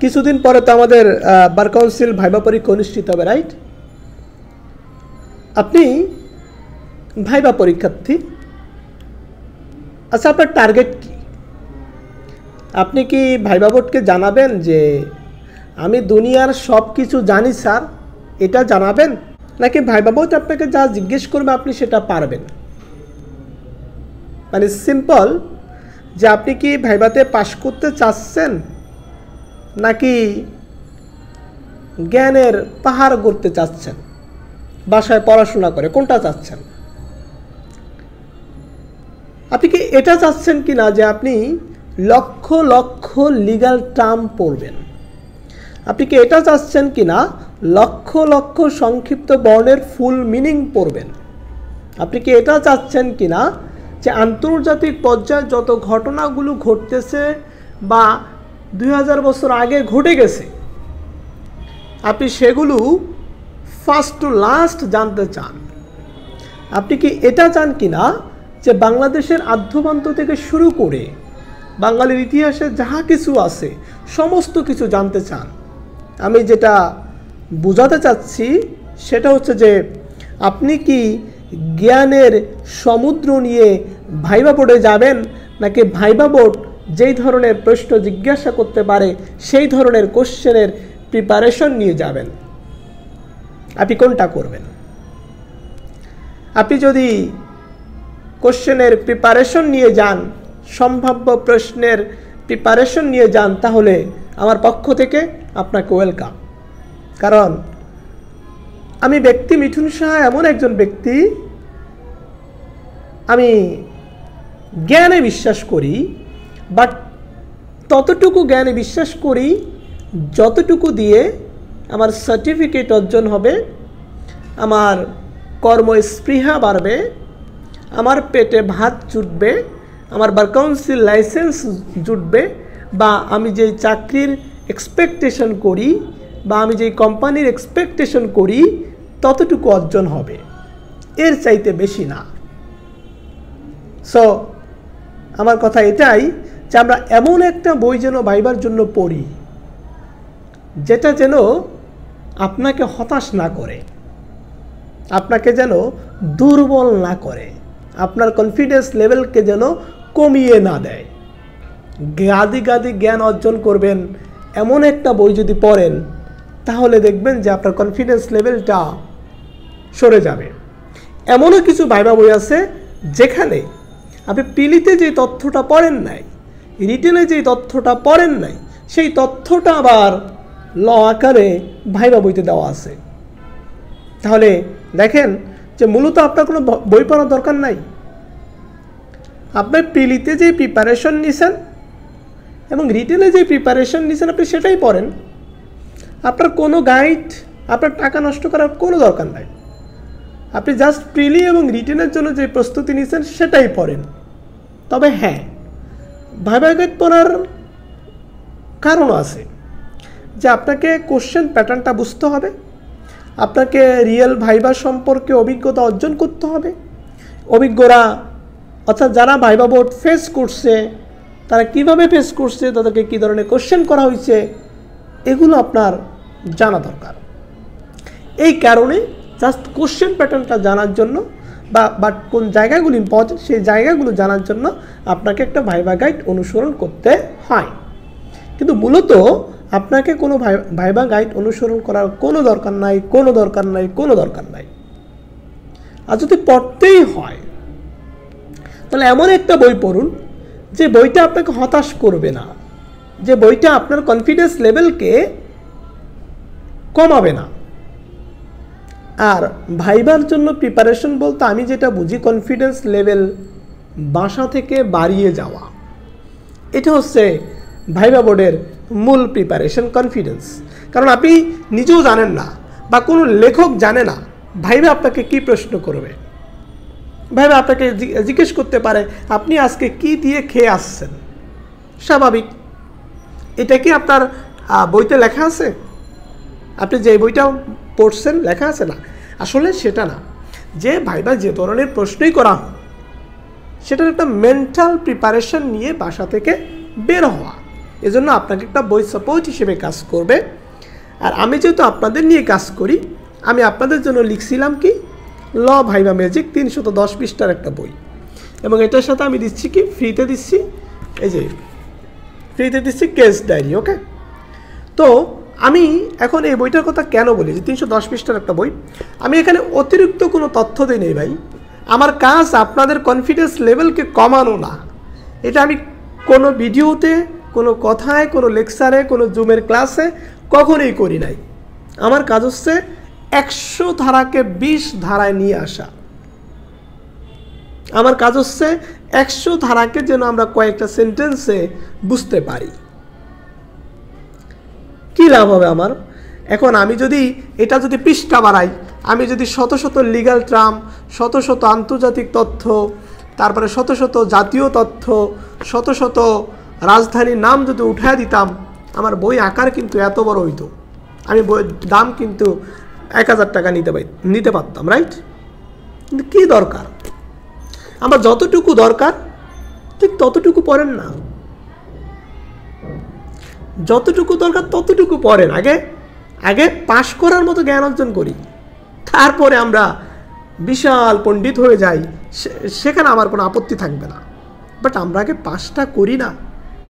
কিছুদিন পরে তো আমাদের বার কাউন্সিল ভাইবা পরীক্ষা অনুষ্ঠিত হবে, রাইট? আপনি ভাইবা পরীক্ষার্থী, আচ্ছা আপনার টার্গেট কি? আপনি কি ভাইবা বোর্ডকে জানাবেন যে আমি দুনিয়ার সব কিছু জানি স্যার, এটা জানাবেন? নাকি ভাইবা বোর্ড আপনাকে যা জিজ্ঞেস করবে আপনি সেটা পারবেন? মানে সিম্পল, যে আপনি কি ভাইবাতে পাশ করতে চাচ্ছেন নাকি জ্ঞানের পাহাড় গড়তে চাচ্ছেন, বাসায় পড়াশোনা করে, কোনটা চাচ্ছেন? আপনি কি এটা চাচ্ছেন কি না যে আপনি লক্ষ লক্ষ লিগ্যাল টার্ম পড়বেন? আপনি কি এটা চাচ্ছেন কি না লক্ষ লক্ষ সংক্ষিপ্ত বর্ণের ফুল মিনিং পড়বেন? আপনি কি এটা চাচ্ছেন কি না যে আন্তর্জাতিক পর্যায়ে যত ঘটনাগুলো ঘটতেছে বা 2000 বছর আগে ঘটে গেছে আপনি সেগুলো ফার্স্ট টু লাস্ট জানতে চান? আপনি কি এটা চান কি না যে বাংলাদেশের আদ্যপ্রান্ত থেকে শুরু করে বাঙালির ইতিহাসে যাহা কিছু আছে সমস্ত কিছু জানতে চান? আমি যেটা বোঝাতে চাচ্ছি সেটা হচ্ছে যে আপনি কি জ্ঞানের সমুদ্র নিয়ে ভাইবা বোর্ডে যাবেন, নাকি ভাইবা বোর্ড যেই ধরনের প্রশ্ন জিজ্ঞাসা করতে পারে সেই ধরনের কোশ্চেনের প্রিপারেশন নিয়ে যাবেন? আপনি কোনটা করবেন? আপনি যদি কোশ্চেনের প্রিপারেশন নিয়ে যান, সম্ভাব্য প্রশ্নের প্রিপারেশন নিয়ে যান, তাহলে আমার পক্ষ থেকে আপনাকে ওয়েলকাম। কারণ আমি ব্যক্তি মিঠুন সাহা এমন একজন ব্যক্তি, আমি জ্ঞানে বিশ্বাস করি, বাট ততটুকু জ্ঞানে বিশ্বাস করি যতটুকু দিয়ে আমার সার্টিফিকেট অর্জন হবে, আমার কর্মস্পৃহা বাড়বে, আমার পেটে ভাত জুটবে, আমার বার কাউন্সিল লাইসেন্স জুটবে, বা আমি যেই চাকরির এক্সপেকটেশন করি বা আমি যেই কোম্পানির এক্সপেকটেশন করি ততটুকু অর্জন হবে, এর চাইতে বেশি না। সো আমার কথা এটাই যে আমরা এমন একটা বই যেন ভাইবার জন্য পড়ি যেটা যেন আপনাকে হতাশ না করে, আপনাকে যেন দুর্বল না করে, আপনার কনফিডেন্স লেভেলকে যেন কমিয়ে না দেয়। গাদি গাদি জ্ঞান অর্জন করবেন এমন একটা বই যদি পড়েন তাহলে দেখবেন যে আপনার কনফিডেন্স লেভেলটা সরে যাবে। এমনও কিছু ভাইবা বই আছে যেখানে আপনি পিলিতে যে তথ্যটা পড়েন নাই, রিটেনে যে তথ্যটা পড়েন নাই, সেই তথ্যটা আবার ল আকারে ভাইবা বইতে দেওয়া আছে। তাহলে দেখেন যে মূলত আপনার কোনো বই পড়ার দরকার নাই। আপনার পিলিতে যে প্রিপারেশন নিছেন এবং রিটেনে যে প্রিপারেশন নিছেন আপনি সেটাই পড়েন। আপনার কোনো গাইড, আপনার টাকা নষ্ট করার কোনো দরকার নাই। আপনি জাস্ট প্রিলি এবং রিটেনের জন্য যে প্রস্তুতি নিছেন সেটাই পড়েন। তবে হ্যাঁ, ভাইবা গাইড পড়ার কারণ আছে যে আপনাকে কোশ্চেন প্যাটার্নটা বুঝতে হবে, আপনাকে রিয়েল ভাইবা সম্পর্কে অভিজ্ঞতা অর্জন করতে হবে। অভিজ্ঞরা অর্থাৎ যারা ভাইবা বোর্ড ফেস করছে তারা কিভাবে ফেস করছে, তাদেরকে কী ধরনের কোশ্চেন করা হয়েছে, এগুলো আপনার জানা দরকার। এই কারণে জাস্ট কোশ্চেন প্যাটার্নটা জানার জন্য বা কোন জায়গাগুলো ইম্পর্টেন্ট সেই জায়গাগুলো জানার জন্য আপনাকে একটা ভাইবা গাইড অনুসরণ করতে হয়। কিন্তু মূলত আপনাকে কোনো ভাইবা গাইড অনুসরণ করার কোনো দরকার নাই, কোনো দরকার নাই, কোনো দরকার নাই। আর যদি পড়তেই হয় তাহলে এমন একটা বই পড়ুন যে বইটা আপনাকে হতাশ করবে না, যে বইটা আপনার কনফিডেন্স লেভেলকে কমাবে না। আর ভাইবার জন্য প্রিপারেশন বলতে আমি যেটা বুঝি কনফিডেন্স লেভেল বাসা থেকে বাড়িয়ে যাওয়া, এটা হচ্ছে ভাইবা বোর্ডের মূল প্রিপারেশন, কনফিডেন্স। কারণ আপনি নিজেও জানেন না বা কোনো লেখক জানে না ভাইবা আপনাকে কি প্রশ্ন করবে। ভাইবা আপনাকে জিজ্ঞেস করতে পারে আপনি আজকে কি দিয়ে খেয়ে আসছেন, স্বাভাবিক। এটা কি আপনার বইতে লেখা আছে? আপনি যে বইটা পড়ছেন লেখা আছে? না, আসলে সেটা না। যে ভাইবা যে ধরনের প্রশ্নই করা হয় সেটার একটা মেন্টাল প্রিপারেশন নিয়ে বাসা থেকে বের হওয়া, এজন্য আপনাকে একটা বই সাপোর্ট হিসেবে কাজ করবে। আর আমি যেহেতু আপনাদের নিয়ে কাজ করি, আমি আপনাদের জন্য লিখছিলাম কি ল ভাইভা ম্যাজিক 310 পৃষ্ঠার একটা বই, এবং এটার সাথে আমি দিচ্ছি কি ফ্রিতে দিচ্ছি, এই যে ফ্রিতে দিচ্ছি কেস ডায়েরি। ওকে, তো আমি এখন এই বইটার কথা কেন বলি যে 310 পৃষ্ঠার একটা বই, আমি এখানে অতিরিক্ত কোনো তথ্য দিই নেই ভাই। আমার কাজ আপনাদের কনফিডেন্স লেভেলকে কমানো না। এটা আমি কোনো ভিডিওতে, কোনো কথায়, কোনো লেকচারে, কোনো জুমের ক্লাসে কখনোই করি নাই। আমার কাজ হচ্ছে 100 ধারাকে 20 ধারায় নিয়ে আসা। আমার কাজ হচ্ছে 100 ধারাকে যেন আমরা কয়েকটা সেন্টেন্সে বুঝতে পারি। কি লাভ হবে আমার? এখন আমি যদি এটা যদি পৃষ্ঠা বাড়াই, আমি যদি শত শত লিগ্যাল টার্ম, শত শত আন্তর্জাতিক তথ্য, তারপরে শত শত জাতীয় তথ্য, শত শত রাজধানীর নাম যদি উঠায় দিতাম, আমার বই আকার কিন্তু এত বড় হইতো, আমি বইয়ের দাম কিন্তু 1000 টাকা নিতে পারতাম, রাইট? কিন্তু কী দরকার? আমার যতটুকু দরকার ঠিক ততটুকু পড়েন না, যতটুকু দরকার ততটুকু পড়েন। আগে পাশ করার মতো জ্ঞান অর্জন করি, তারপরে আমরা বিশাল পণ্ডিত হয়ে যাই, সেখানে আমার কোনো আপত্তি থাকবে না। বাট আমরা আগে পাশটা করি না।